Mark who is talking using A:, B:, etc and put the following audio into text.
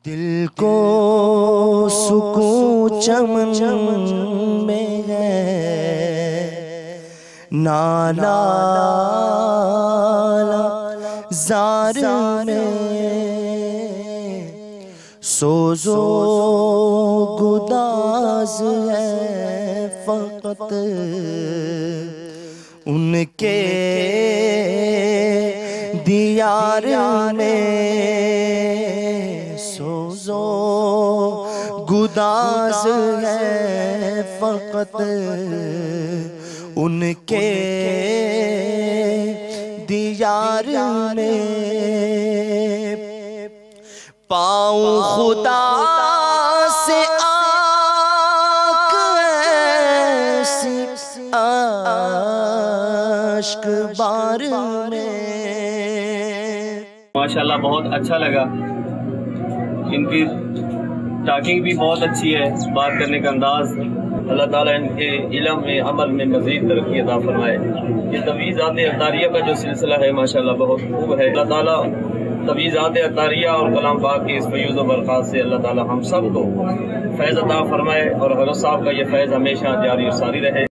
A: दिल को सुकून चमन में है, नाला जार में सोजो गुदाज है फकत उनके दियार में। सोजो गुदाज है फकत उनके दियार में। पाऊं खुदा से आक ऐसी आश्क बार में।
B: माशाल्लाह बहुत अच्छा लगा, इनकी टॉकिंग भी बहुत अच्छी है, बात करने का अंदाज। अल्लाह ताला इनके इल्म में अमल में मज़ीद तरक्की अता फरमाए। ये तवीज़ात अतारिया का जो सिलसिला है माशाल्लाह बहुत खूब है। अल्लाह ताला तवीज़ात अतारिया और कलाम पाक की इस फयूज़ व बरक़ात से अल्लाह ताला हम सब को फैज़ अता फरमाए और हज़रत साहब का ये फैज़ हमेशा जारी और सारी रहे।